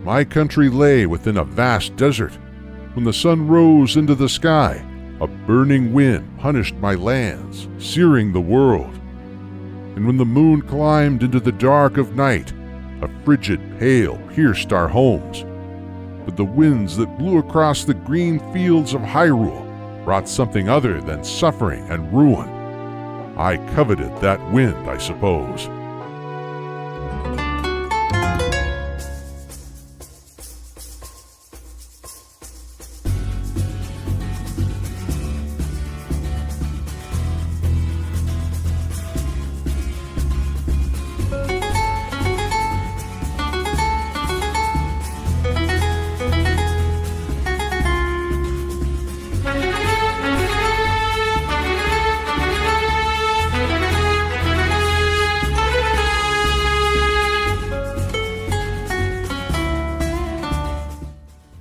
my country lay within a vast desert. When the sun rose into the sky, a burning wind punished my lands, searing the world. And when the moon climbed into the dark of night, a frigid hail pierced our homes. But the winds that blew across the green fields of Hyrule brought something other than suffering and ruin. I coveted that wind, I suppose.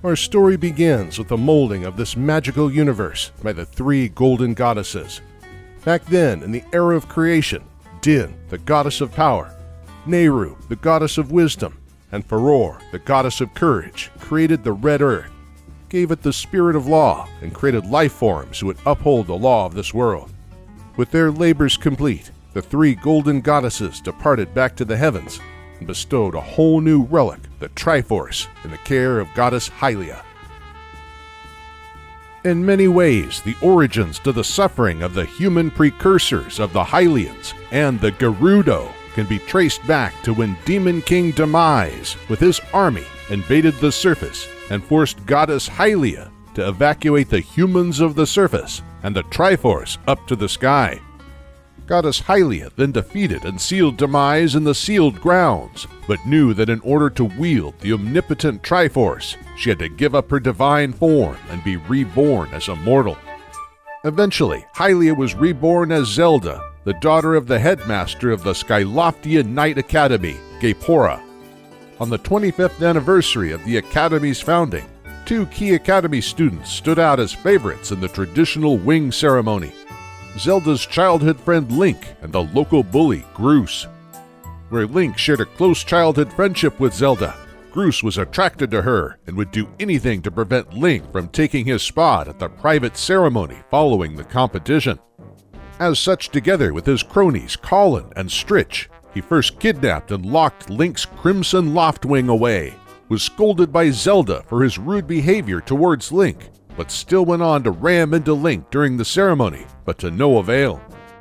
Our story begins with the molding of this magical universe by the three golden goddesses. Back then, in the era of creation, Din, the goddess of power, Nehru, the goddess of wisdom, and Faror, the goddess of courage, created the Red Earth, gave it the spirit of law, and created life forms who would uphold the law of this world. With their labors complete, the three golden goddesses departed back to the heavens and bestowed a whole new relic, the Triforce, in the care of goddess Hylia. In many ways, the origins to the suffering of the human precursors of the Hylians and the Gerudo can be traced back to when Demon King Demise, with his army, invaded the surface and forced goddess Hylia to evacuate the humans of the surface and the Triforce up to the sky. Goddess Hylia then defeated and sealed Demise in the sealed grounds, but knew that in order to wield the omnipotent Triforce, she had to give up her divine form and be reborn as a mortal. Eventually, Hylia was reborn as Zelda, the daughter of the headmaster of the Skyloftian Knight Academy, Gapora. On the 25th anniversary of the Academy's founding, two key Academy students stood out as favorites in the traditional wing ceremony: Zelda's childhood friend Link and the local bully Groose. Where Link shared a close childhood friendship with Zelda, Groose was attracted to her and would do anything to prevent Link from taking his spot at the private ceremony following the competition. As such, together with his cronies Colin and Stritch, he first kidnapped and locked Link's Crimson Loftwing away, was scolded by Zelda for his rude behavior towards Link, but still went on to ram into Link during the ceremony, but to no avail.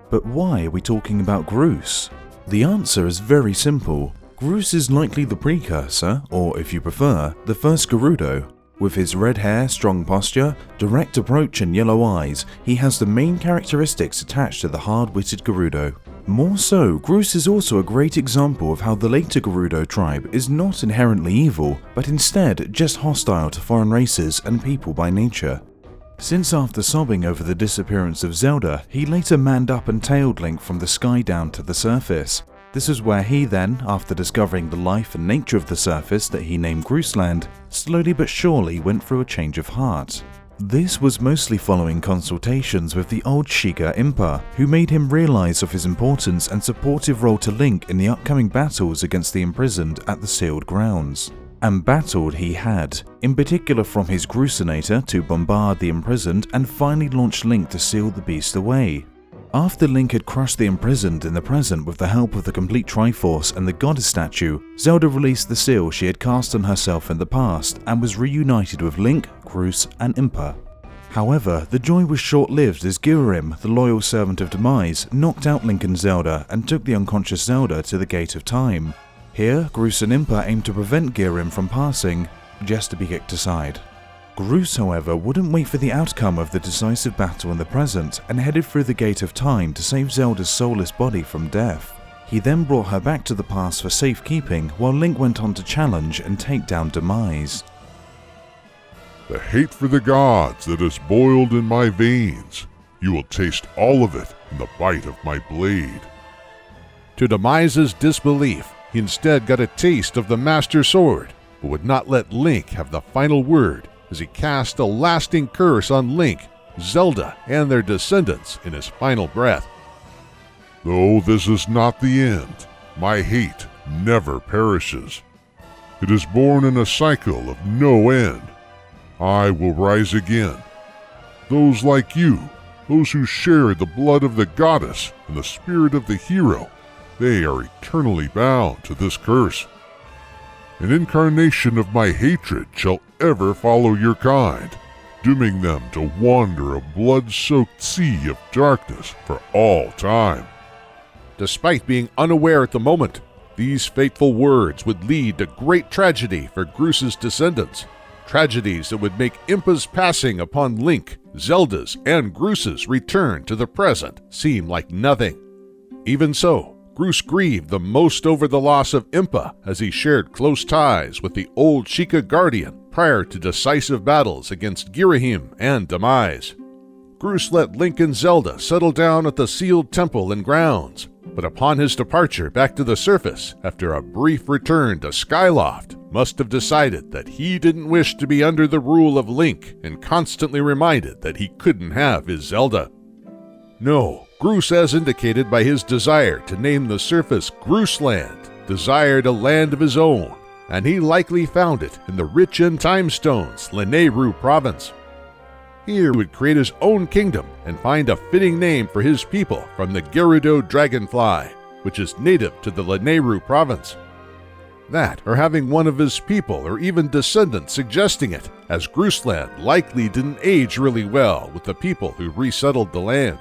But why are we talking about Groose? The answer is very simple. Groose is likely the precursor, or if you prefer, the first Gerudo. With his red hair, strong posture, direct approach and yellow eyes, he has the main characteristics attached to the hard-witted Gerudo. More so, Groose is also a great example of how the later Gerudo tribe is not inherently evil, but instead just hostile to foreign races and people by nature. Since after sobbing over the disappearance of Zelda, he later manned up and tailed Link from the sky down to the surface. This is where he then, after discovering the life and nature of the surface that he named Grooseland, slowly but surely went through a change of heart. This was mostly following consultations with the old Shiga Impa, who made him realize of his importance and supportive role to Link in the upcoming battles against the imprisoned at the sealed grounds. And battled he had, in particular from his Groosenator to bombard the imprisoned and finally launch Link to seal the beast away. After Link had crushed the imprisoned in the present with the help of the complete Triforce and the goddess statue, Zelda released the seal she had cast on herself in the past and was reunited with Link, Groose and Impa. However, the joy was short-lived as Gyrim, the loyal servant of Demise, knocked out Link and Zelda and took the unconscious Zelda to the Gate of Time. Here, Groose and Impa aimed to prevent Gyrim from passing, just to be kicked aside. Groose, however, wouldn't wait for the outcome of the decisive battle in the present and headed through the Gate of Time to save Zelda's soulless body from death. He then brought her back to the past for safekeeping while Link went on to challenge and take down Demise. The hate for the gods that is boiled in my veins, you will taste all of it in the bite of my blade. To Demise's disbelief, he instead got a taste of the Master Sword, but would not let Link have the final word as he cast a lasting curse on Link, Zelda, and their descendants in his final breath. Though this is not the end, my hate never perishes. It is born in a cycle of no end. I will rise again. Those like you, those who share the blood of the goddess and the spirit of the hero, they are eternally bound to this curse. An incarnation of my hatred shall ever follow your kind, dooming them to wander a blood-soaked sea of darkness for all time. Despite being unaware at the moment, these fateful words would lead to great tragedy for Groose's descendants, tragedies that would make Impa's passing upon Link, Zelda's, and Groose's return to the present seem like nothing. Even so, Groose grieved the most over the loss of Impa as he shared close ties with the old Sheikah Guardian prior to decisive battles against Girahim and Demise. Groose let Link and Zelda settle down at the sealed temple and grounds, but upon his departure back to the surface after a brief return to Skyloft, must have decided that he didn't wish to be under the rule of Link and constantly reminded that he couldn't have his Zelda. No, Groose, as indicated by his desire to name the surface Grooseland, desired a land of his own, and he likely found it in the rich in time stones Lanayru province. Here he would create his own kingdom and find a fitting name for his people from the Gerudo dragonfly, which is native to the Lanayru province. That, or having one of his people or even descendants suggesting it, as Grooseland likely didn't age really well with the people who resettled the land.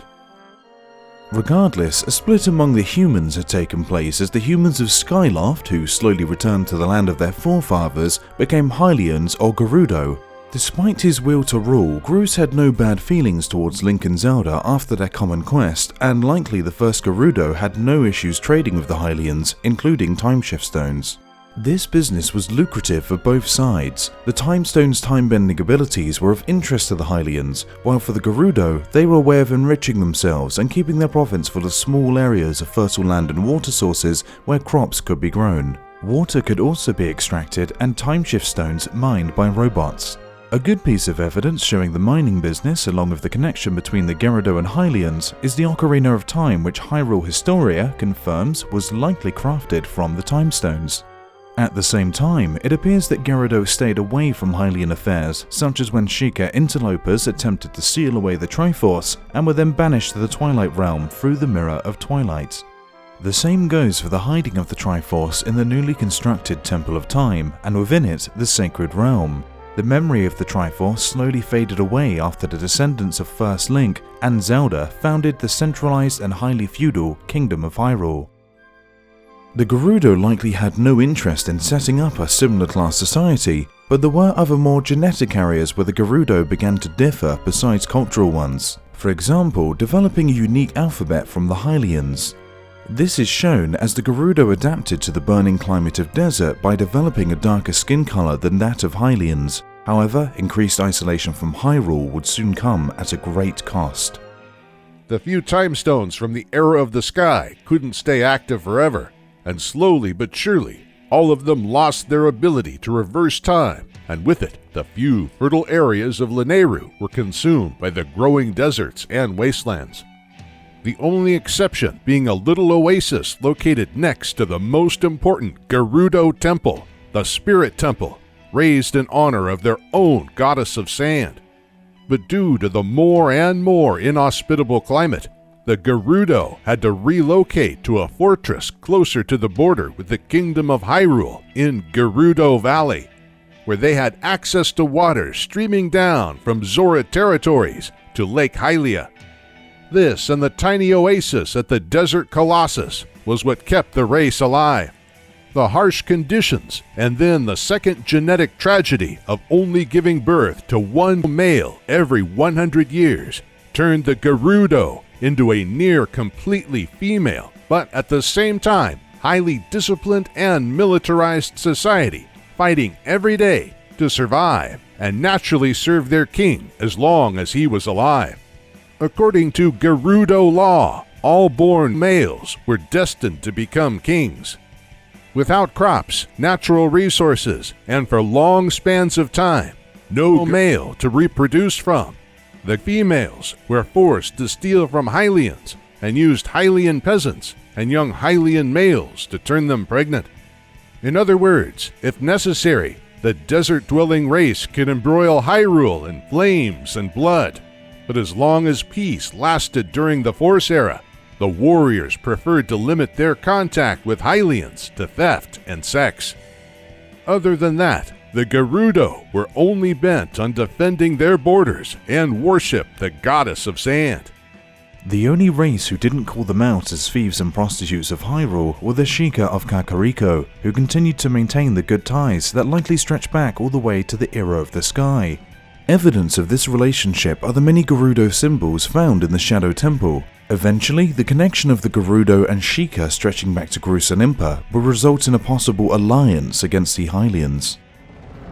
Regardless, a split among the humans had taken place as the humans of Skyloft, who slowly returned to the land of their forefathers, became Hylians or Gerudo. Despite his will to rule, Groose had no bad feelings towards Link and Zelda after their common quest, and likely the first Gerudo had no issues trading with the Hylians, including timeshift stones. This business was lucrative for both sides. The Time Stone's time-bending abilities were of interest to the Hylians, while for the Gerudo, they were a way of enriching themselves and keeping their province full of small areas of fertile land and water sources where crops could be grown. Water could also be extracted and timeshift stones mined by robots. A good piece of evidence showing the mining business along with the connection between the Gerudo and Hylians is the Ocarina of Time, which Hyrule Historia confirms was likely crafted from the Time Stones. At the same time, it appears that Gerudo stayed away from Hylian affairs, such as when Sheikah interlopers attempted to seal away the Triforce and were then banished to the Twilight Realm through the Mirror of Twilight. The same goes for the hiding of the Triforce in the newly constructed Temple of Time, and within it, the Sacred Realm. The memory of the Triforce slowly faded away after the descendants of First Link and Zelda founded the centralized and highly feudal Kingdom of Hyrule. The Gerudo likely had no interest in setting up a similar class society, but there were other more genetic areas where the Gerudo began to differ besides cultural ones. For example, developing a unique alphabet from the Hylians. This is shown as the Gerudo adapted to the burning climate of desert by developing a darker skin color than that of Hylians. However, increased isolation from Hyrule would soon come at a great cost. The few time stones from the Era of the Sky couldn't stay active forever, and slowly but surely, all of them lost their ability to reverse time, and with it, the few fertile areas of Lanayru were consumed by the growing deserts and wastelands. The only exception being a little oasis located next to the most important Gerudo temple, the Spirit Temple, raised in honor of their own goddess of sand. But due to the more and more inhospitable climate, the Gerudo had to relocate to a fortress closer to the border with the Kingdom of Hyrule in Gerudo Valley, where they had access to water streaming down from Zora territories to Lake Hylia. This and the tiny oasis at the Desert Colossus was what kept the race alive. The harsh conditions and then the second genetic tragedy of only giving birth to one male every 100 years turned the Gerudo into a near completely female, but at the same time highly disciplined and militarized society, fighting every day to survive and naturally serve their king as long as he was alive. According to Gerudo law, all born males were destined to become kings. Without crops, natural resources, and for long spans of time, no male to reproduce from, the females were forced to steal from Hylians and used Hylian peasants and young Hylian males to turn them pregnant. In other words, if necessary, the desert-dwelling race could embroil Hyrule in flames and blood. But as long as peace lasted during the Force Era, the warriors preferred to limit their contact with Hylians to theft and sex. Other than that, the Gerudo were only bent on defending their borders and worshipped the goddess of sand. The only race who didn't call them out as thieves and prostitutes of Hyrule were the Sheikah of Kakariko, who continued to maintain the good ties that likely stretch back all the way to the era of the sky. Evidence of this relationship are the many Gerudo symbols found in the Shadow Temple. Eventually, the connection of the Gerudo and Sheikah stretching back to Groose and Impa will result in a possible alliance against the Hylians.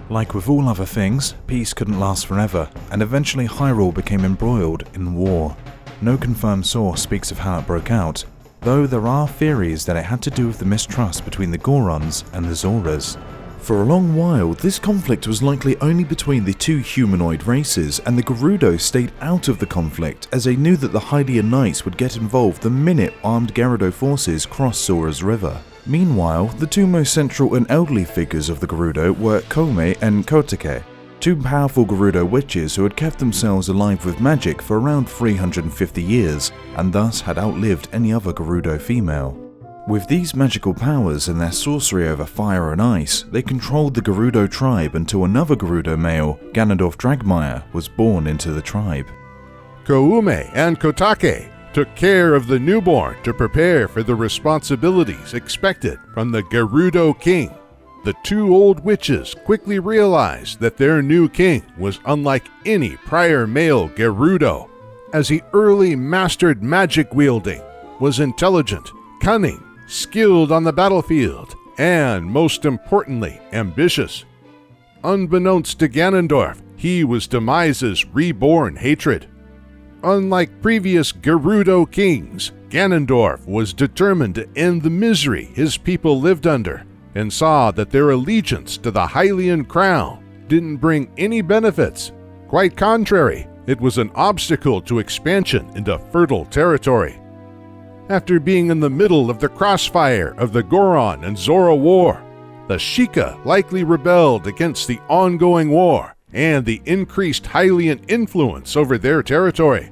Like with all other things, peace couldn't last forever, and eventually Hyrule became embroiled in war. No confirmed source speaks of how it broke out, though there are theories that it had to do with the mistrust between the Gorons and the Zoras. For a long while, this conflict was likely only between the two humanoid races, and the Gerudo stayed out of the conflict as they knew that the Hylian Knights would get involved the minute armed Gerudo forces crossed Zora's River. Meanwhile, the two most central and elderly figures of the Gerudo were Kome and Kotake, two powerful Gerudo witches who had kept themselves alive with magic for around 350 years, and thus had outlived any other Gerudo female. With these magical powers and their sorcery over fire and ice, they controlled the Gerudo tribe until another Gerudo male, Ganondorf Dragmire, was born into the tribe. Koume and Kotake took care of the newborn to prepare for the responsibilities expected from the Gerudo king. The two old witches quickly realized that their new king was unlike any prior male Gerudo, as he early mastered magic wielding, was intelligent, cunning, skilled on the battlefield, and most importantly, ambitious. Unbeknownst to Ganondorf, he was Demise's reborn hatred. Unlike previous Gerudo kings, Ganondorf was determined to end the misery his people lived under, and saw that their allegiance to the Hylian crown didn't bring any benefits. Quite contrary, it was an obstacle to expansion into fertile territory. After being in the middle of the crossfire of the Goron and Zora War, the Sheikah likely rebelled against the ongoing war and the increased Hylian influence over their territory.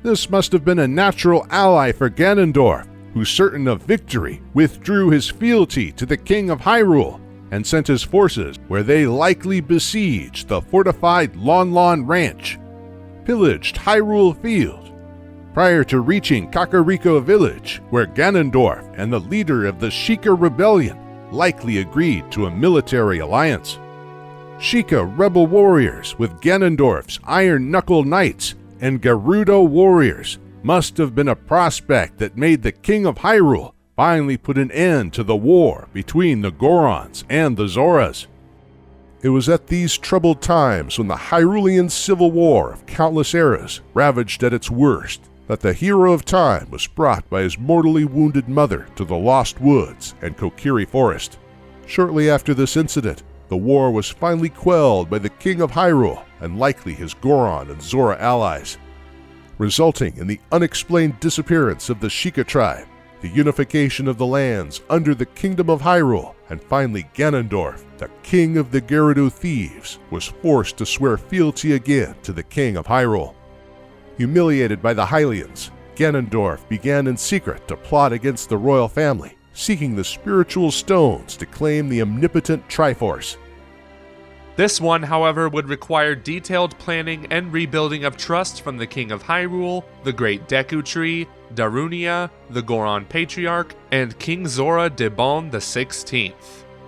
This must have been a natural ally for Ganondorf, who, certain of victory, withdrew his fealty to the King of Hyrule and sent his forces where they likely besieged the fortified Lon Lon Ranch, pillaged Hyrule Field, prior to reaching Kakariko Village, where Ganondorf and the leader of the Sheikah Rebellion likely agreed to a military alliance. Sheikah rebel warriors with Ganondorf's Iron Knuckle Knights and Gerudo warriors must have been a prospect that made the King of Hyrule finally put an end to the war between the Gorons and the Zoras. It was at these troubled times, when the Hyrulean civil war of countless eras ravaged at its worst, that the hero of time was brought by his mortally wounded mother to the Lost Woods and Kokiri Forest. Shortly after this incident, the war was finally quelled by the King of Hyrule and likely his Goron and Zora allies, resulting in the unexplained disappearance of the Sheikah tribe, the unification of the lands under the Kingdom of Hyrule, and finally Ganondorf, the king of the Gerudo thieves, was forced to swear fealty again to the King of Hyrule. Humiliated by the Hylians, Ganondorf began in secret to plot against the royal family, seeking the spiritual stones to claim the omnipotent Triforce. This one, however, would require detailed planning and rebuilding of trust from the King of Hyrule, the Great Deku Tree, Darunia, the Goron Patriarch, and King Zora de Bon XVI.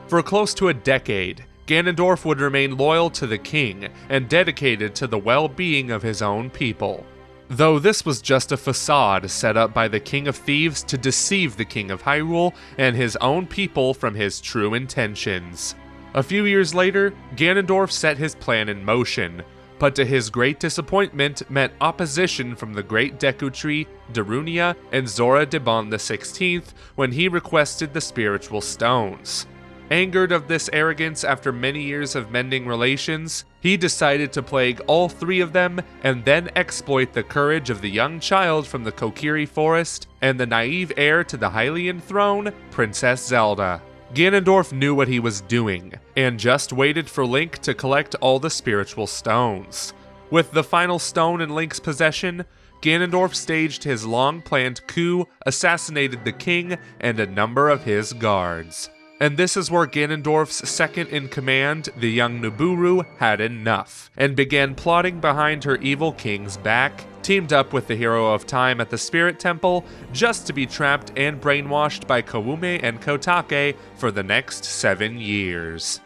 For close to a decade, Ganondorf would remain loyal to the king and dedicated to the well-being of his own people. Though this was just a facade set up by the King of Thieves to deceive the King of Hyrule and his own people from his true intentions. A few years later, Ganondorf set his plan in motion, but to his great disappointment met opposition from the Great Deku Tree, Darunia, and Zora de Bon XVI when he requested the spiritual stones. Angered of this arrogance after many years of mending relations, he decided to plague all three of them and then exploit the courage of the young child from the Kokiri Forest and the naive heir to the Hylian throne, Princess Zelda. Ganondorf knew what he was doing, and just waited for Link to collect all the spiritual stones. With the final stone in Link's possession, Ganondorf staged his long-planned coup, assassinated the king and a number of his guards. And this is where Ganondorf's second-in-command, the young Nabooru, had enough, and began plotting behind her evil king's back, teamed up with the Hero of Time at the Spirit Temple, just to be trapped and brainwashed by Koume and Kotake for the next 7 years.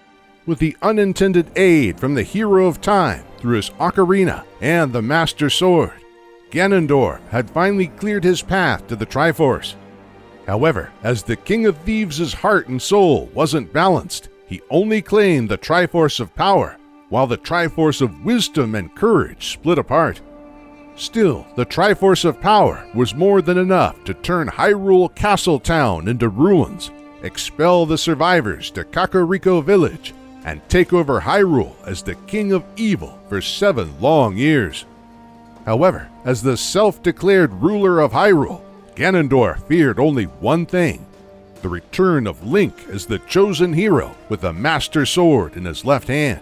With the unintended aid from the Hero of Time through his Ocarina and the Master Sword, Ganondorf had finally cleared his path to the Triforce. However, as the King of Thieves' heart and soul wasn't balanced, he only claimed the Triforce of Power, while the Triforce of Wisdom and Courage split apart. Still, the Triforce of Power was more than enough to turn Hyrule Castle Town into ruins, expel the survivors to Kakariko Village, and take over Hyrule as the King of Evil for 7 long years. However, as the self-declared ruler of Hyrule, Ganondorf feared only one thing: the return of Link as the chosen hero with a Master Sword in his left hand.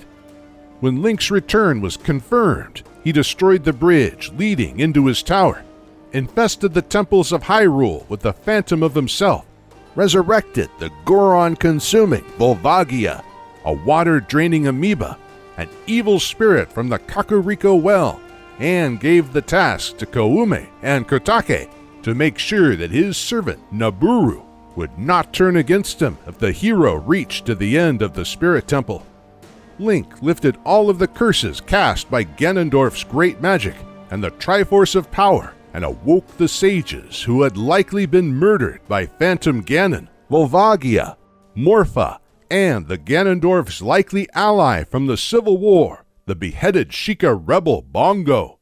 When Link's return was confirmed, he destroyed the bridge leading into his tower, infested the temples of Hyrule with the phantom of himself, resurrected the Goron-consuming Volvagia, a water-draining amoeba, an evil spirit from the Kakariko Well, and gave the task to Koume and Kotake to make sure that his servant Nabooru would not turn against him if the hero reached to the end of the Spirit Temple. Link lifted all of the curses cast by Ganondorf's great magic and the Triforce of Power and awoke the sages who had likely been murdered by Phantom Ganon, Volvagia, Morpha, and the Ganondorf's likely ally from the Civil War, the beheaded Sheikah rebel Bongo.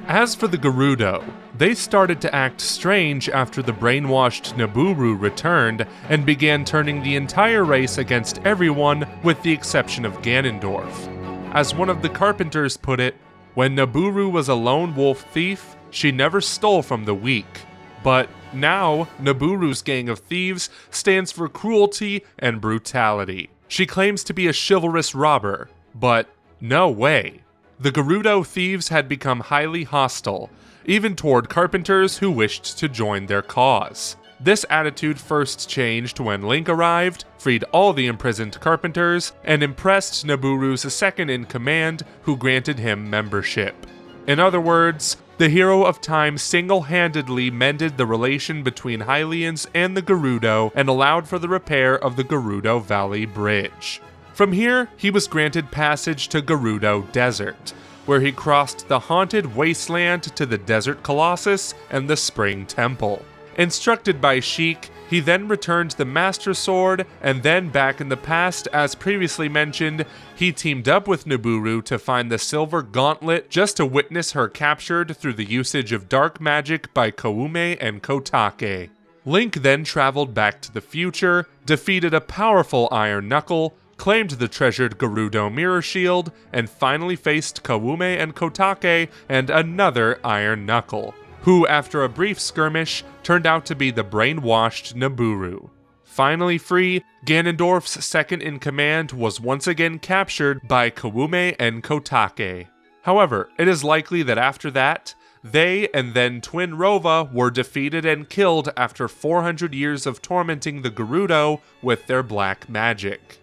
As for the Gerudo, they started to act strange after the brainwashed Nabooru returned and began turning the entire race against everyone with the exception of Ganondorf. As one of the carpenters put it, when Nabooru was a lone wolf thief, she never stole from the weak. But now, Nabooru's gang of thieves stands for cruelty and brutality. She claims to be a chivalrous robber, but no way. The Gerudo thieves had become highly hostile, even toward carpenters who wished to join their cause. This attitude first changed when Link arrived, freed all the imprisoned carpenters, and impressed Nabooru's second-in-command, who granted him membership. In other words, the Hero of Time single-handedly mended the relation between Hylians and the Gerudo and allowed for the repair of the Gerudo Valley Bridge. From here, he was granted passage to Gerudo Desert, where he crossed the haunted wasteland to the Desert Colossus and the Spring Temple. Instructed by Sheik, he then returned the Master Sword, and then back in the past, as previously mentioned, he teamed up with Nabooru to find the Silver Gauntlet just to witness her captured through the usage of dark magic by Koume and Kotake. Link then traveled back to the future, defeated a powerful Iron Knuckle, claimed the treasured Gerudo Mirror Shield, and finally faced Koume and Kotake and another Iron Knuckle, who, after a brief skirmish, turned out to be the brainwashed Nabooru. Finally free, Ganondorf's second-in-command was once again captured by Koume and Kotake. However, it is likely that after that, they and then Twinrova were defeated and killed after 400 years of tormenting the Gerudo with their black magic.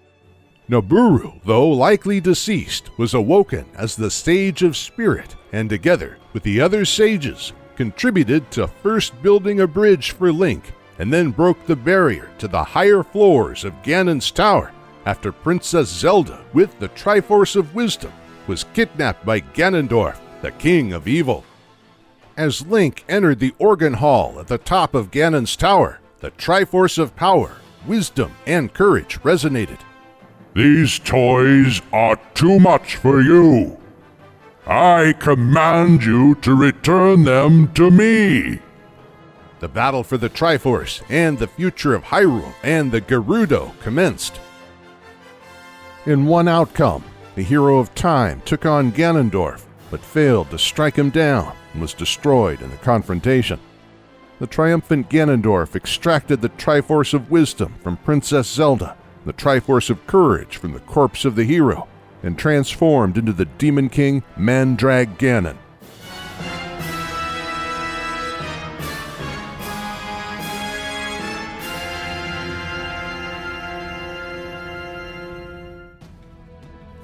Nabooru, though likely deceased, was awoken as the Sage of Spirit, and together with the other sages, contributed to first building a bridge for Link, and then broke the barrier to the higher floors of Ganon's tower after Princess Zelda, with the Triforce of Wisdom, was kidnapped by Ganondorf, the King of Evil. As Link entered the organ hall at the top of Ganon's tower, the Triforce of Power, Wisdom, and Courage resonated. These toys are too much for you. I command you to return them to me. The battle for the Triforce and the future of Hyrule and the Gerudo commenced. In one outcome, the Hero of Time took on Ganondorf, but failed to strike him down and was destroyed in the confrontation. The triumphant Ganondorf extracted the Triforce of Wisdom from Princess Zelda, the Triforce of Courage from the corpse of the hero, and transformed into the Demon King Mandrag Ganon.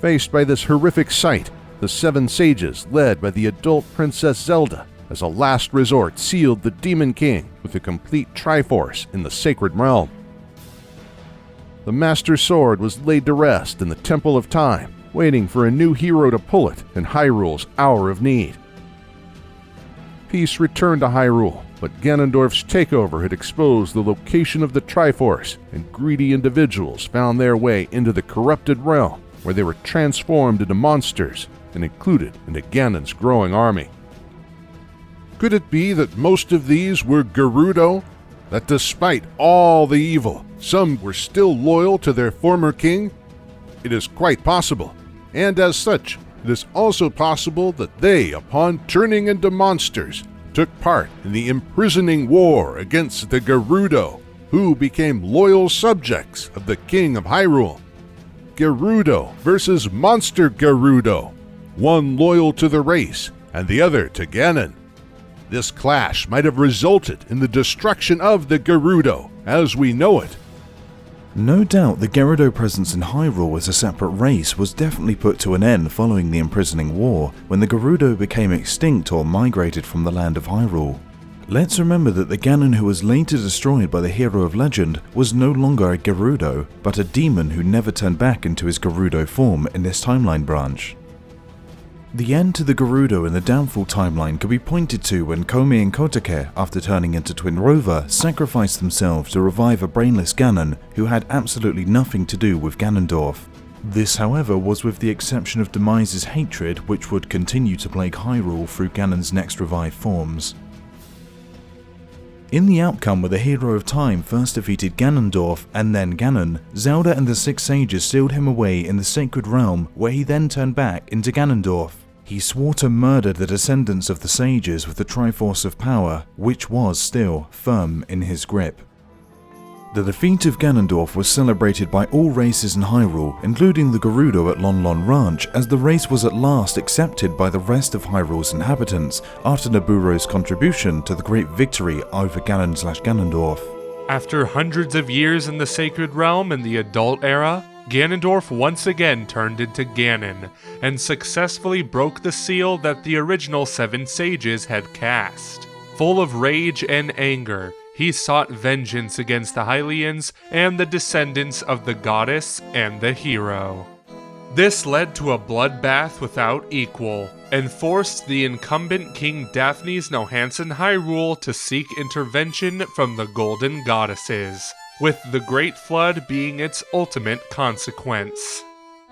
Faced by this horrific sight, the Seven Sages, led by the adult Princess Zelda, as a last resort sealed the Demon King with a complete Triforce in the Sacred Realm. The Master Sword was laid to rest in the Temple of Time, waiting for a new hero to pull it in Hyrule's hour of need. Peace returned to Hyrule, but Ganondorf's takeover had exposed the location of the Triforce, and greedy individuals found their way into the corrupted realm, where they were transformed into monsters and included into Ganon's growing army. Could it be that most of these were Gerudo? That despite all the evil, some were still loyal to their former king? It is quite possible, and as such, it is also possible that they, upon turning into monsters, took part in the imprisoning war against the Gerudo, who became loyal subjects of the King of Hyrule. Gerudo versus Monster Gerudo, one loyal to the race and the other to Ganon. This clash might have resulted in the destruction of the Gerudo as we know it. No doubt the Gerudo presence in Hyrule as a separate race was definitely put to an end following the imprisoning war, when the Gerudo became extinct or migrated from the land of Hyrule. Let's remember that the Ganon who was later destroyed by the hero of legend was no longer a Gerudo, but a demon who never turned back into his Gerudo form in this timeline branch. The end to the Gerudo in the Downfall timeline could be pointed to when Komi and Kotake, after turning into Twinrova, sacrificed themselves to revive a brainless Ganon who had absolutely nothing to do with Ganondorf. This, however, was with the exception of Demise's hatred, which would continue to plague Hyrule through Ganon's next revived forms. In the outcome where the hero of time first defeated Ganondorf and then Ganon, Zelda and the Six Sages sealed him away in the Sacred Realm, where he then turned back into Ganondorf. He swore to murder the descendants of the Sages with the Triforce of Power, which was still firm in his grip. The defeat of Ganondorf was celebrated by all races in Hyrule, including the Gerudo at Lon Lon Ranch, as the race was at last accepted by the rest of Hyrule's inhabitants after Nabooru's contribution to the great victory over Ganon/Ganondorf. After hundreds of years in the Sacred Realm in the Adult Era, Ganondorf once again turned into Ganon, and successfully broke the seal that the original Seven Sages had cast. Full of rage and anger, he sought vengeance against the Hylians and the descendants of the goddess and the hero. This led to a bloodbath without equal, and forced the incumbent King Daphne's Nohansen Hyrule to seek intervention from the Golden Goddesses, with the Great Flood being its ultimate consequence.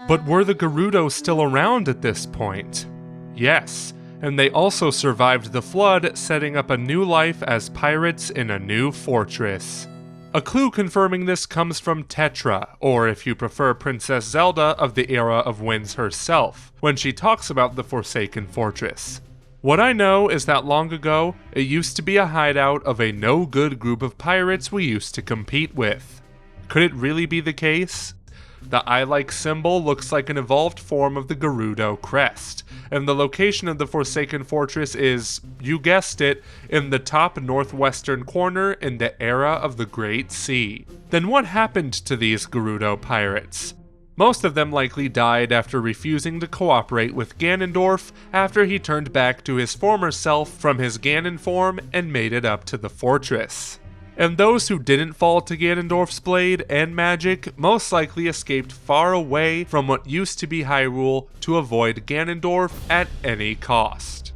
But were the Gerudo still around at this point? Yes, and they also survived the flood, setting up a new life as pirates in a new fortress. A clue confirming this comes from Tetra, or if you prefer Princess Zelda of the Era of Winds herself, when she talks about the Forsaken Fortress. What I know is that long ago, it used to be a hideout of a no-good group of pirates we used to compete with. Could it really be the case? The eye-like symbol looks like an evolved form of the Gerudo crest, and the location of the Forsaken Fortress is, you guessed it, in the top northwestern corner in the Era of the Great Sea. Then what happened to these Gerudo pirates? Most of them likely died after refusing to cooperate with Ganondorf after he turned back to his former self from his Ganon form and made it up to the fortress. And those who didn't fall to Ganondorf's blade and magic most likely escaped far away from what used to be Hyrule to avoid Ganondorf at any cost.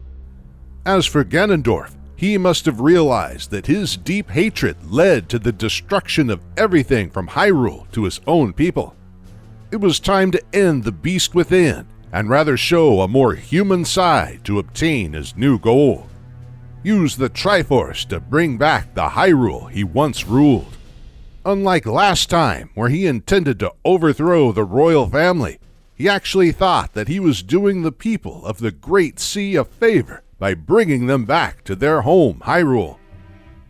As for Ganondorf, he must have realized that his deep hatred led to the destruction of everything from Hyrule to his own people. It was time to end the beast within and rather show a more human side to obtain his new goal. Use the Triforce to bring back the Hyrule he once ruled. Unlike last time, where he intended to overthrow the royal family, he actually thought that he was doing the people of the Great Sea a favor by bringing them back to their home, Hyrule.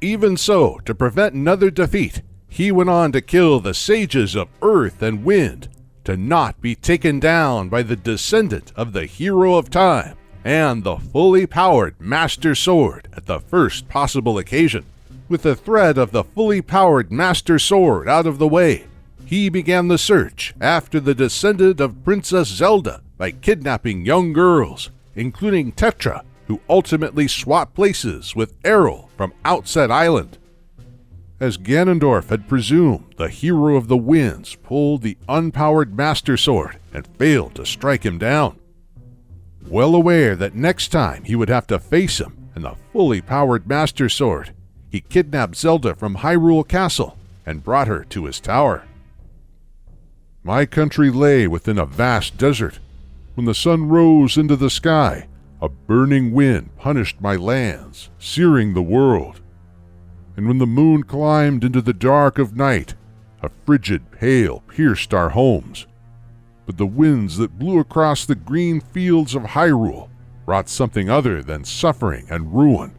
Even so, to prevent another defeat, he went on to kill the sages of earth and wind, to not be taken down by the descendant of the hero of time and the fully powered Master Sword at the first possible occasion. With the threat of the fully powered Master Sword out of the way, he began the search after the descendant of Princess Zelda by kidnapping young girls, including Tetra, who ultimately swapped places with Errol from Outset Island. As Ganondorf had presumed, the hero of the winds pulled the unpowered Master Sword and failed to strike him down. Well aware that next time he would have to face him and the fully powered Master Sword, he kidnapped Zelda from Hyrule Castle and brought her to his tower. My country lay within a vast desert. When the sun rose into the sky, a burning wind punished my lands, searing the world. And when the moon climbed into the dark of night, a frigid hail pierced our homes. But the winds that blew across the green fields of Hyrule brought something other than suffering and ruin.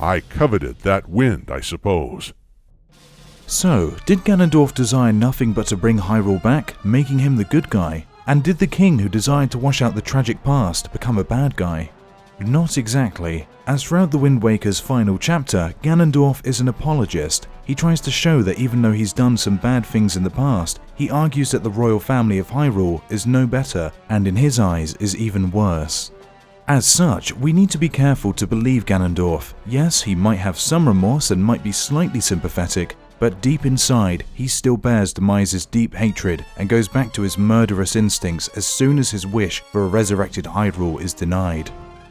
I coveted that wind, I suppose. So, did Ganondorf desire nothing but to bring Hyrule back, making him the good guy? And did the king who desired to wash out the tragic past become a bad guy? Not exactly, as throughout the Wind Waker's final chapter, Ganondorf is an apologist. He tries to show that even though he's done some bad things in the past, he argues that the royal family of Hyrule is no better, and in his eyes is even worse. As such, we need to be careful to believe Ganondorf. Yes, he might have some remorse and might be slightly sympathetic, but deep inside, he still bears Demise's deep hatred and goes back to his murderous instincts as soon as his wish for a resurrected Hyrule is denied.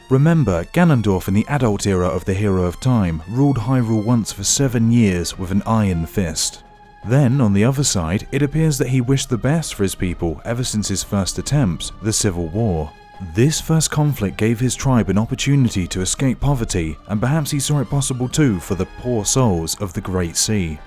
Remember, Ganondorf in the adult era of the Hero of Time ruled Hyrule once for 7 years with an iron fist. Then, on the other side, it appears that he wished the best for his people ever since his first attempts, the Civil War. This first conflict gave his tribe an opportunity to escape poverty, and perhaps he saw it possible too for the poor souls of the Great Sea.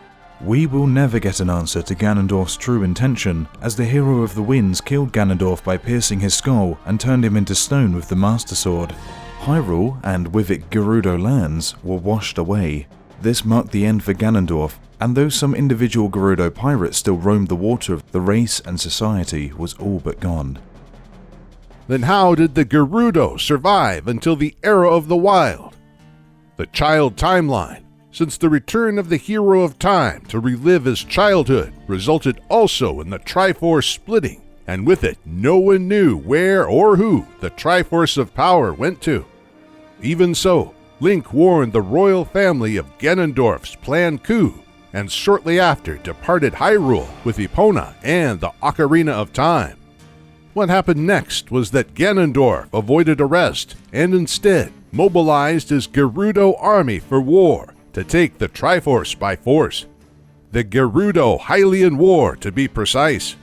We will never get an answer to Ganondorf's true intention, as the Hero of the Winds killed Ganondorf by piercing his skull and turned him into stone with the Master Sword. Hyrule, and with it Gerudo lands, were washed away. This marked the end for Ganondorf, and though some individual Gerudo pirates still roamed the water, the race and society was all but gone. Then how did the Gerudo survive until the era of the Wild? The child timeline, since the return of the Hero of Time to relive his childhood resulted also in the Triforce splitting, and with it no one knew where or who the Triforce of Power went to. Even so, Link warned the royal family of Ganondorf's planned coup, and shortly after departed Hyrule with Epona and the Ocarina of Time. What happened next was that Ganondorf avoided arrest and instead mobilized his Gerudo army for war to take the Triforce by force. The Gerudo-Hylian War, to be precise.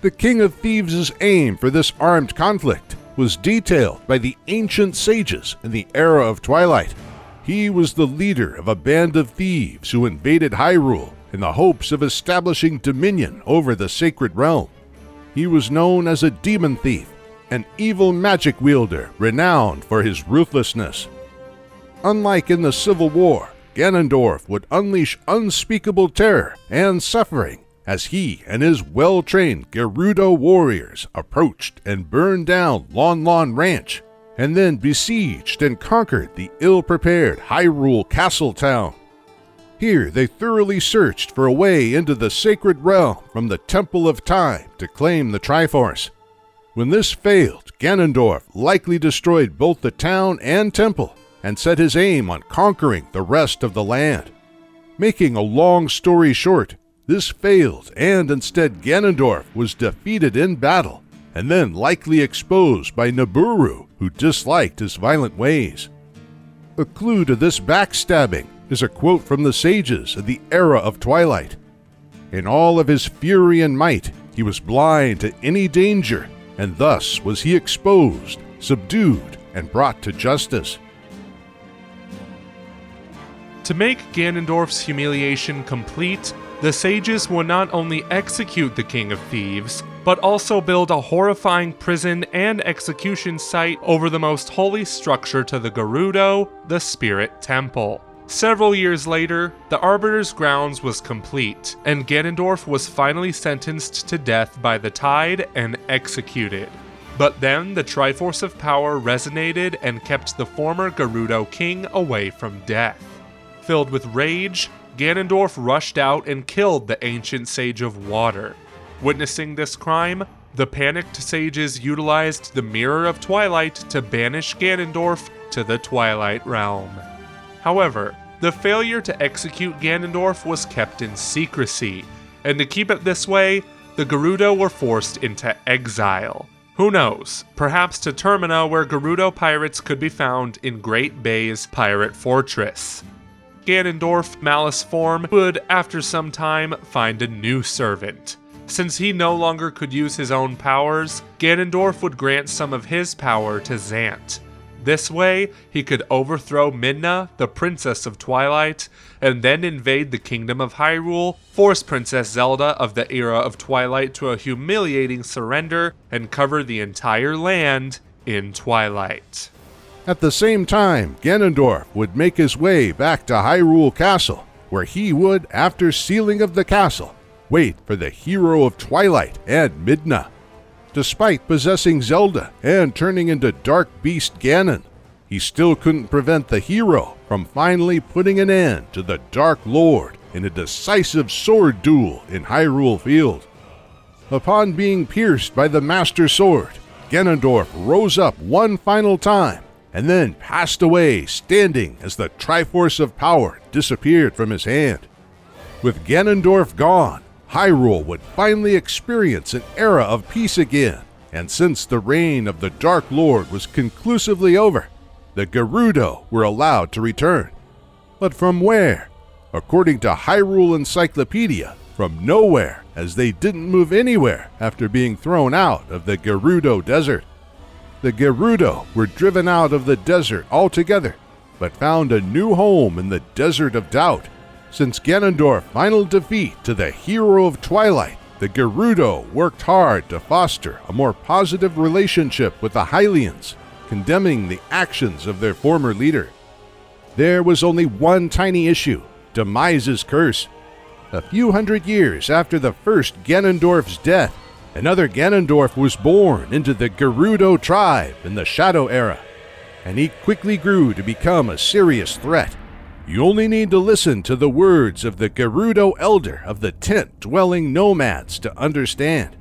The King of Thieves' aim for this armed conflict was detailed by the ancient sages in the era of Twilight. He was the leader of a band of thieves who invaded Hyrule in the hopes of establishing dominion over the sacred realm. He was known as a demon thief, an evil magic wielder renowned for his ruthlessness. Unlike in the Civil War, Ganondorf would unleash unspeakable terror and suffering as he and his well-trained Gerudo warriors approached and burned down Lon Lon Ranch, and then besieged and conquered the ill-prepared Hyrule Castle Town. Here they thoroughly searched for a way into the sacred realm from the Temple of Time to claim the Triforce. When this failed, Ganondorf likely destroyed both the town and temple, and set his aim on conquering the rest of the land. Making a long story short, this failed, and instead Ganondorf was defeated in battle, and then likely exposed by Nabooru, who disliked his violent ways. A clue to this backstabbing is a quote from the sages of the era of Twilight. In all of his fury and might, he was blind to any danger, and thus was he exposed, subdued, and brought to justice. To make Ganondorf's humiliation complete, the sages will not only execute the King of Thieves, but also build a horrifying prison and execution site over the most holy structure to the Gerudo, the Spirit Temple. Several years later, the Arbiter's Grounds was complete, and Ganondorf was finally sentenced to death by the Tide and executed. But then the Triforce of Power resonated and kept the former Gerudo king away from death. Filled with rage, Ganondorf rushed out and killed the ancient Sage of Water. Witnessing this crime, the panicked sages utilized the Mirror of Twilight to banish Ganondorf to the Twilight Realm. However, the failure to execute Ganondorf was kept in secrecy, and to keep it this way, the Gerudo were forced into exile. Who knows, perhaps to Termina, where Gerudo pirates could be found in Great Bay's pirate fortress. Ganondorf, Malice form, would, after some time, find a new servant. Since he no longer could use his own powers, Ganondorf would grant some of his power to Zant. This way, he could overthrow Midna, the Princess of Twilight, and then invade the Kingdom of Hyrule, force Princess Zelda of the Era of Twilight to a humiliating surrender, and cover the entire land in Twilight. At the same time, Ganondorf would make his way back to Hyrule Castle, where he would, after sealing of the castle, wait for the hero of Twilight and Midna. Despite possessing Zelda and turning into Dark Beast Ganon, he still couldn't prevent the hero from finally putting an end to the Dark Lord in a decisive sword duel in Hyrule Field. Upon being pierced by the Master Sword, Ganondorf rose up one final time and then passed away standing as the Triforce of Power disappeared from his hand. With Ganondorf gone, Hyrule would finally experience an era of peace again, and since the reign of the Dark Lord was conclusively over, the Gerudo were allowed to return. But from where? According to Hyrule Encyclopedia, from nowhere, as they didn't move anywhere after being thrown out of the Gerudo Desert. The Gerudo were driven out of the desert altogether, but found a new home in the Desert of Doubt. Since Ganondorf's final defeat to the hero of Twilight, the Gerudo worked hard to foster a more positive relationship with the Hylians, condemning the actions of their former leader. There was only one tiny issue: Demise's curse. A few hundred years after the first Ganondorf's death, another Ganondorf was born into the Gerudo tribe in the Shadow Era, and he quickly grew to become a serious threat. You only need to listen to the words of the Gerudo Elder of the tent-dwelling nomads to understand.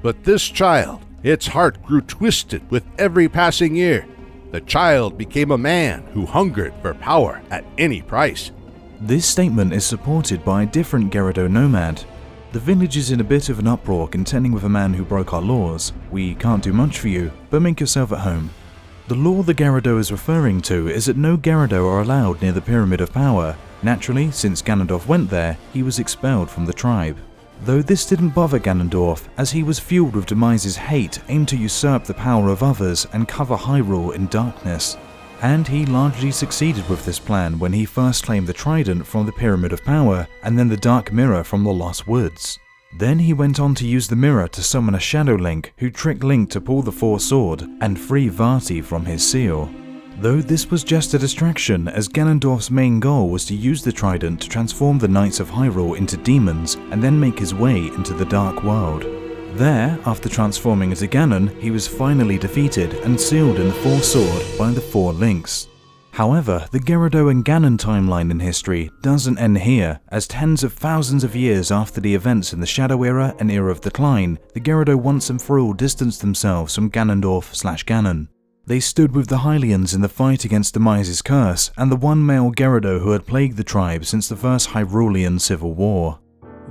But this child, its heart grew twisted with every passing year. The child became a man who hungered for power at any price. This statement is supported by a different Gerudo nomad. The village is in a bit of an uproar contending with a man who broke our laws. We can't do much for you, but make yourself at home. The law the Gerudo is referring to is that no Gerudo are allowed near the Pyramid of Power. Naturally, since Ganondorf went there, he was expelled from the tribe. Though this didn't bother Ganondorf, as he was fueled with Demise's hate aimed to usurp the power of others and cover Hyrule in darkness. And he largely succeeded with this plan when he first claimed the Trident from the Pyramid of Power and then the Dark Mirror from the Lost Woods. Then he went on to use the mirror to summon a Shadow Link who tricked Link to pull the Force Sword and free Vati from his seal. Though this was just a distraction, as Ganondorf's main goal was to use the Trident to transform the Knights of Hyrule into demons and then make his way into the Dark World. There, after transforming into Ganon, he was finally defeated and sealed in the Force Sword by the Four Links. However, the Gerudo and Ganon timeline in history doesn't end here, as tens of thousands of years after the events in the Shadow Era and Era of Decline, the Gerudo once and for all distanced themselves from Ganondorf/Ganon. They stood with the Hylians in the fight against Demise's curse and the one male Gerudo who had plagued the tribe since the first Hyrulean civil war.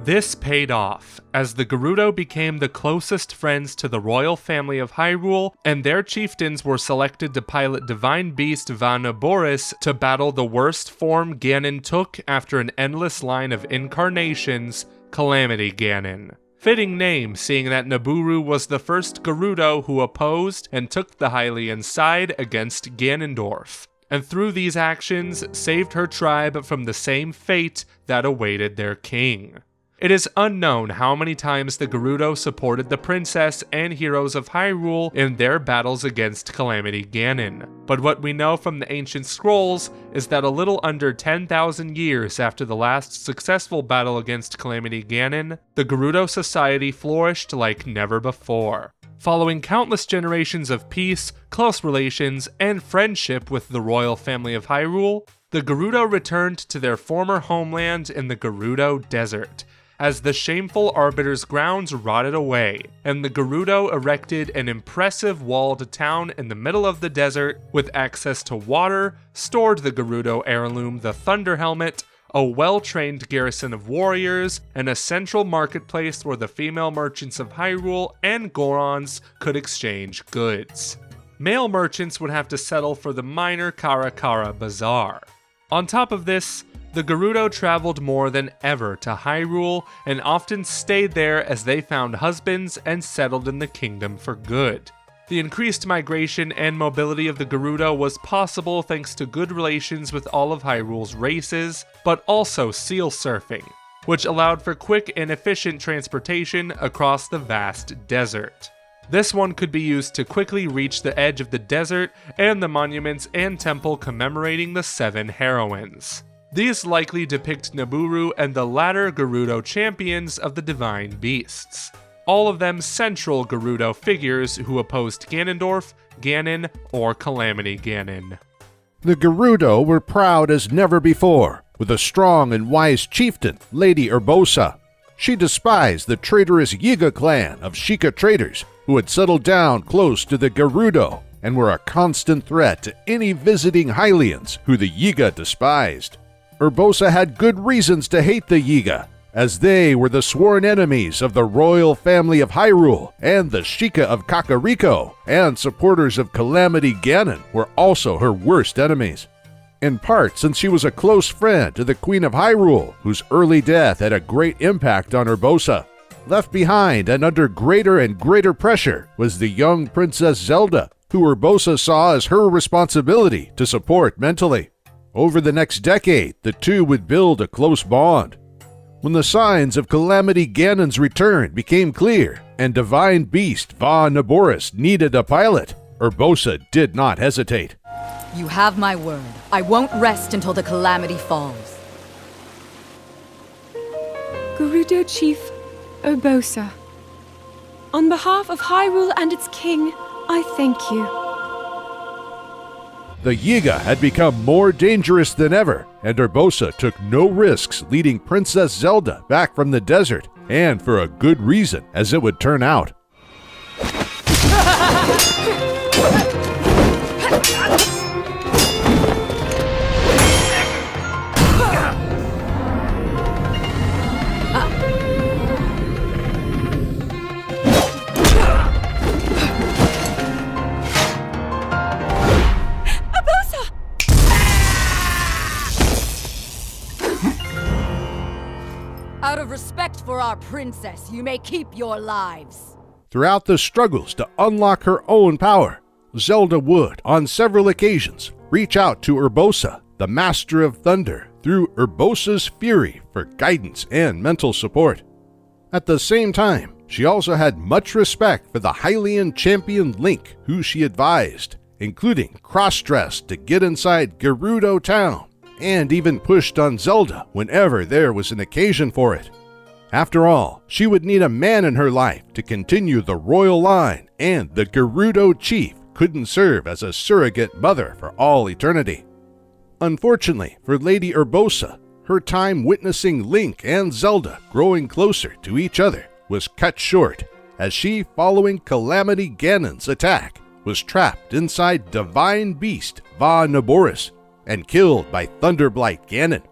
This paid off, as the Gerudo became the closest friends to the royal family of Hyrule, and their chieftains were selected to pilot Divine Beast Vanaboris to battle the worst form Ganon took after an endless line of incarnations, Calamity Ganon. Fitting name, seeing that Nabooru was the first Gerudo who opposed and took the Hylian side against Ganondorf, and through these actions saved her tribe from the same fate that awaited their king. It is unknown how many times the Gerudo supported the princess and heroes of Hyrule in their battles against Calamity Ganon, but what we know from the ancient scrolls is that a little under 10,000 years after the last successful battle against Calamity Ganon, the Gerudo society flourished like never before. Following countless generations of peace, close relations, and friendship with the royal family of Hyrule, the Gerudo returned to their former homeland in the Gerudo Desert, as the shameful Arbiter's grounds rotted away, and the Gerudo erected an impressive walled town in the middle of the desert with access to water, stored the Gerudo heirloom, the Thunder Helmet, a well-trained garrison of warriors, and a central marketplace where the female merchants of Hyrule and Gorons could exchange goods. Male merchants would have to settle for the minor Karakara Bazaar. On top of this, the Gerudo traveled more than ever to Hyrule and often stayed there as they found husbands and settled in the kingdom for good. The increased migration and mobility of the Gerudo was possible thanks to good relations with all of Hyrule's races, but also seal surfing, which allowed for quick and efficient transportation across the vast desert. This one could be used to quickly reach the edge of the desert and the monuments and temple commemorating the 7 heroines. These likely depict Nabooru and the latter Gerudo champions of the divine beasts, all of them central Gerudo figures who opposed Ganondorf, Ganon, or Calamity Ganon. The Gerudo were proud as never before, with a strong and wise chieftain, Lady Urbosa. She despised the traitorous Yiga clan of Sheikah traders who had settled down close to the Gerudo and were a constant threat to any visiting Hylians who the Yiga despised. Urbosa had good reasons to hate the Yiga, as they were the sworn enemies of the royal family of Hyrule, and the Sheikah of Kakariko and supporters of Calamity Ganon were also her worst enemies. In part since she was a close friend to the Queen of Hyrule, whose early death had a great impact on Urbosa. Left behind and under greater and greater pressure was the young Princess Zelda, who Urbosa saw as her responsibility to support mentally. Over the next decade, the two would build a close bond. When the signs of Calamity Ganon's return became clear and Divine Beast Va Naboris needed a pilot, Urbosa did not hesitate. You have my word. I won't rest until the Calamity falls. Gerudo Chief Urbosa, on behalf of Hyrule and its king, I thank you. The Yiga had become more dangerous than ever, and Urbosa took no risks leading Princess Zelda back from the desert, and for a good reason, as it would turn out. Out of respect for our princess, you may keep your lives. Throughout the struggles to unlock her own power, Zelda would, on several occasions, reach out to Urbosa, the Master of Thunder, through Urbosa's Fury for guidance and mental support. At the same time, she also had much respect for the Hylian champion Link, who she advised, including cross-dressed to get inside Gerudo Town, and even pushed on Zelda whenever there was an occasion for it. After all, she would need a man in her life to continue the royal line, and the Gerudo chief couldn't serve as a surrogate mother for all eternity. Unfortunately for Lady Urbosa, her time witnessing Link and Zelda growing closer to each other was cut short, as she, following Calamity Ganon's attack, was trapped inside Divine Beast Va Naboris and killed by Thunderblight Ganon.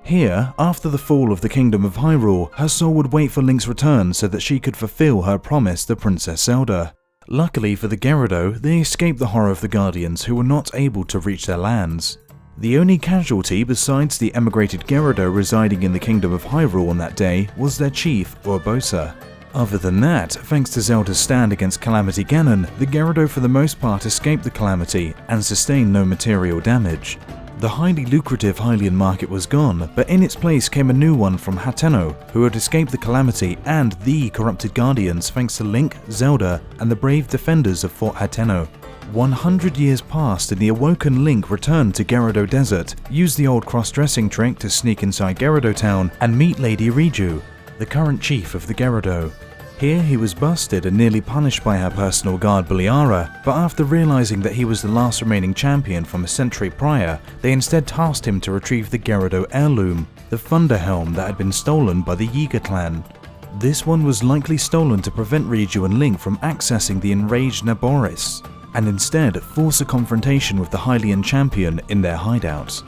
Here, after the fall of the Kingdom of Hyrule, her soul would wait for Link's return so that she could fulfill her promise to Princess Zelda. Luckily for the Gerudo, they escaped the horror of the Guardians, who were not able to reach their lands. The only casualty besides the emigrated Gerudo residing in the Kingdom of Hyrule on that day was their chief, Urbosa. Other than that, thanks to Zelda's stand against Calamity Ganon, the Gerudo for the most part escaped the Calamity and sustained no material damage. The highly lucrative Hylian market was gone, but in its place came a new one from Hateno, who had escaped the Calamity and the corrupted Guardians thanks to Link, Zelda, and the brave defenders of Fort Hateno. 100 years passed and the awoken Link returned to Gerudo Desert, used the old cross-dressing trick to sneak inside Gerudo Town and meet Lady Riju, the current chief of the Gerudo. Here he was busted and nearly punished by her personal guard Beliara, but after realizing that he was the last remaining champion from a century prior, they instead tasked him to retrieve the Gerudo heirloom, the Thunder Helm that had been stolen by the Yiga clan. This one was likely stolen to prevent Riju and Link from accessing the enraged Nabooru, and instead force a confrontation with the Hylian champion in their hideout.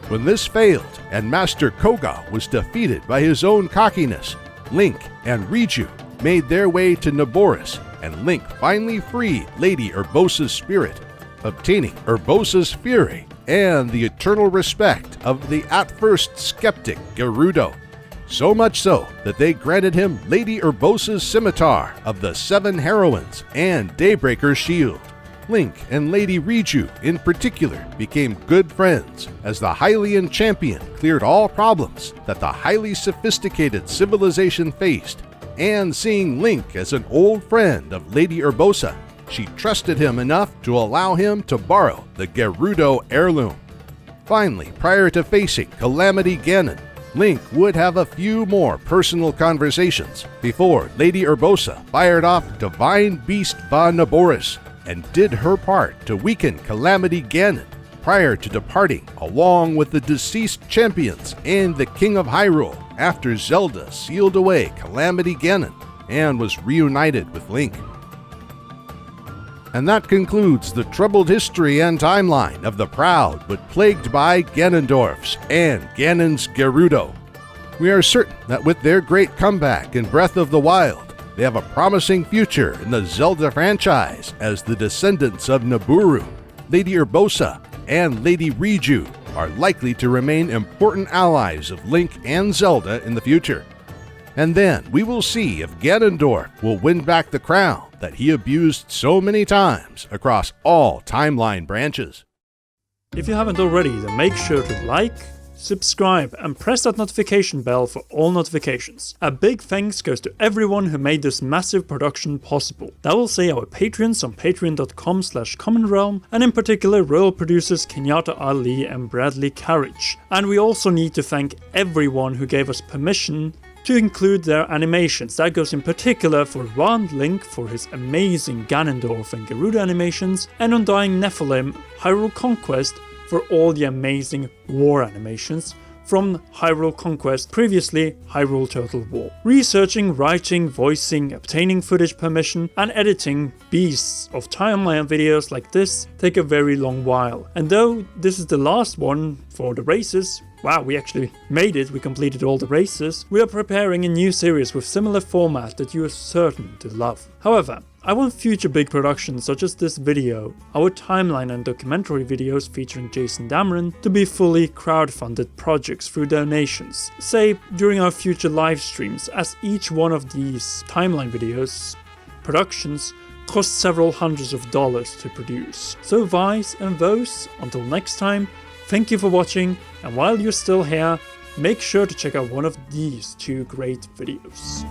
When this failed and Master Koga was defeated by his own cockiness, Link and Riju made their way to Nabooru, and Link finally freed Lady Urbosa's spirit, obtaining Urbosa's fury and the eternal respect of the at first skeptic Gerudo. So much so that they granted him Lady Urbosa's scimitar of the 7 heroines and Daybreaker's shield. Link and Lady Riju in particular became good friends as the Hylian champion cleared all problems that the highly sophisticated civilization faced, and seeing Link as an old friend of Lady Urbosa, she trusted him enough to allow him to borrow the Gerudo heirloom. Finally, prior to facing Calamity Ganon, Link would have a few more personal conversations before Lady Urbosa fired off Divine Beast Va Nabooru and did her part to weaken Calamity Ganon prior to departing along with the deceased champions and the King of Hyrule after Zelda sealed away Calamity Ganon and was reunited with Link. And that concludes the troubled history and timeline of the proud but plagued by Ganondorfs and Ganon's Gerudo. We are certain that with their great comeback in Breath of the Wild, they have a promising future in the Zelda franchise as the descendants of Nabooru, Lady Urbosa, and Lady Riju are likely to remain important allies of Link and Zelda in the future. And then we will see if Ganondorf will win back the crown that he abused so many times across all timeline branches. If you haven't already, then make sure to like, subscribe and press that notification bell for all notifications. A big thanks goes to everyone who made this massive production possible. That will say our patrons on patreon.com/commonrealm, and in particular royal producers Kenyatta Ali and Bradley Carriage. And we also need to thank everyone who gave us permission to include their animations. That goes in particular for RwanLink for his amazing Ganondorf and Gerudo animations, and Undying Nephalim, Hyrule Conquest for all the amazing war animations from Hyrule Conquest, previously Hyrule Total War. Researching, writing, voicing, obtaining footage permission, and editing beasts of timeline videos like this take a very long while. And though this is the last one for the races, wow, we actually made it, we completed all the races, we are preparing a new series with similar format that you are certain to love. However, I want future big productions such as this video, our timeline and documentary videos featuring Jason Dameron, to be fully crowdfunded projects through donations, say during our future live streams, as each one of these timeline videos productions cost several hundreds of dollars to produce. So Vice and Vos, until next time, thank you for watching, and while you're still here, make sure to check out one of these 2 great videos.